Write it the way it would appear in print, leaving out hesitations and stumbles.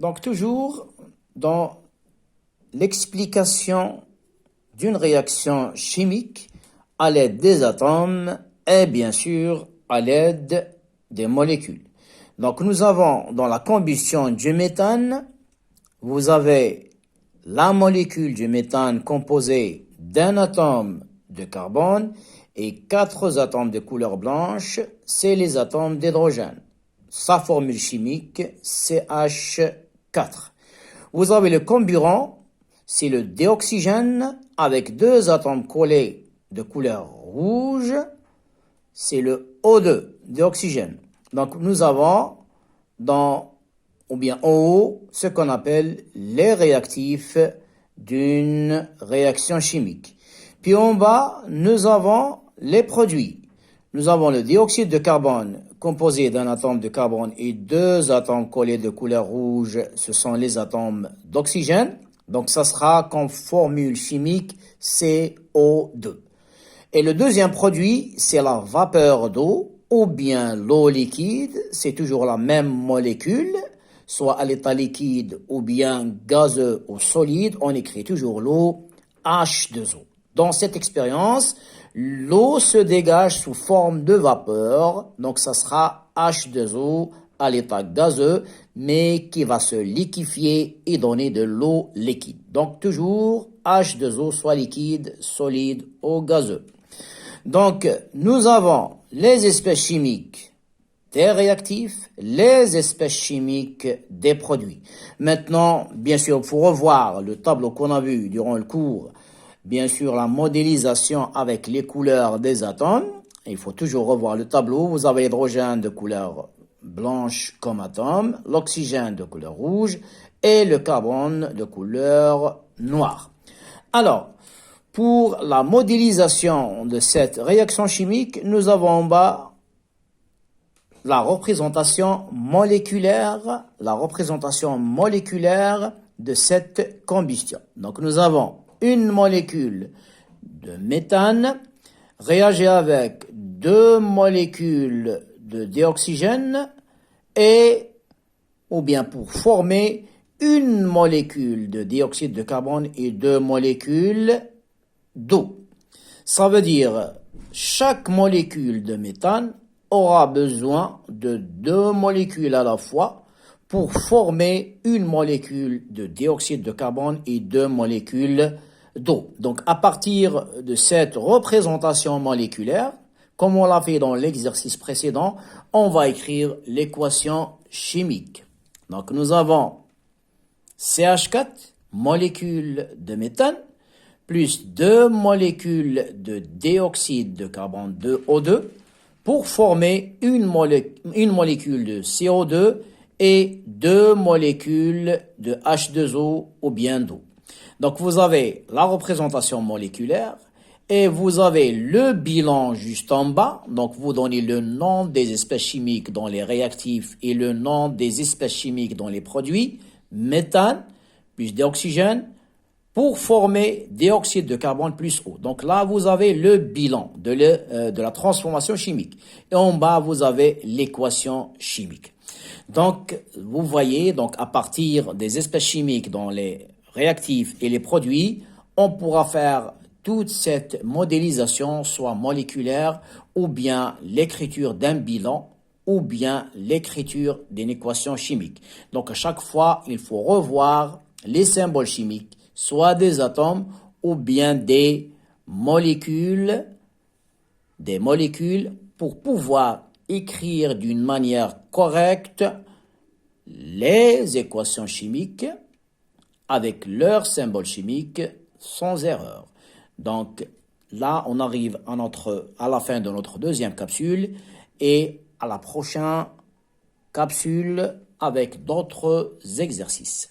Donc toujours dans l'explication d'une réaction chimique à l'aide des atomes et bien sûr à l'aide des molécules. Donc nous avons dans la combustion du méthane, vous avez la molécule du méthane composée d'un atome de carbone et 4 atomes de couleur blanche, c'est les atomes d'hydrogène. Sa formule chimique, CH4. Vous avez le comburant, c'est le dioxygène avec 2 atomes collés de couleur rouge, c'est le O2, dioxygène. Donc nous avons en haut ce qu'on appelle les réactifs d'une réaction chimique. Puis en bas, nous avons les produits. Nous avons le dioxyde de carbone composé d'un atome de carbone et 2 atomes collés de couleur rouge, ce sont les atomes d'oxygène. Donc ça sera comme formule chimique CO2. Et le deuxième produit, c'est la vapeur d'eau ou bien l'eau liquide, c'est toujours la même molécule, soit à l'état liquide ou bien gazeux ou solide, on écrit toujours l'eau H2O. Dans cette expérience, l'eau se dégage sous forme de vapeur, donc ça sera H2O à l'état gazeux, mais qui va se liquéfier et donner de l'eau liquide. Donc toujours H2O, soit liquide, solide ou gazeux. Donc nous avons les espèces chimiques des réactifs, les espèces chimiques des produits. Maintenant, bien sûr, il faut revoir le tableau qu'on a vu durant le cours. Bien sûr, la modélisation avec les couleurs des atomes. Il faut toujours revoir le tableau. Vous avez l'hydrogène de couleur blanche comme atome, l'oxygène de couleur rouge et le carbone de couleur noire. Alors, pour la modélisation de cette réaction chimique, nous avons en bas la représentation moléculaire de cette combustion. Donc nous avons une molécule de méthane réagit avec 2 molécules de dioxygène ou bien pour former une molécule de dioxyde de carbone et 2 molécules d'eau. Ça veut dire chaque molécule de méthane aura besoin de 2 molécules à la fois pour former une molécule de dioxyde de carbone et 2 molécules d'eau. Donc à partir de cette représentation moléculaire, comme on l'a fait dans l'exercice précédent, on va écrire l'équation chimique. Donc nous avons CH4, molécule de méthane, plus 2 molécules de dioxyde de carbone de O2 pour former une molécule de CO2 et 2 molécules de H2O ou bien d'eau. Donc vous avez la représentation moléculaire et vous avez le bilan juste en bas. Donc vous donnez le nom des espèces chimiques dans les réactifs et le nom des espèces chimiques dans les produits. Méthane plus dioxygène pour former dioxyde de carbone plus eau. Donc là, vous avez le bilan de la transformation chimique. Et en bas, vous avez l'équation chimique. Donc, vous voyez, donc à partir des espèces chimiques dans les réactifs et les produits, on pourra faire toute cette modélisation, soit moléculaire, ou bien l'écriture d'un bilan, ou bien l'écriture d'une équation chimique. Donc, à chaque fois, il faut revoir les symboles chimiques, soit des atomes ou bien des molécules pour pouvoir écrire d'une manière correcte les équations chimiques avec leurs symboles chimiques sans erreur. Donc là, on arrive à la fin de notre deuxième capsule et à la prochaine capsule avec d'autres exercices.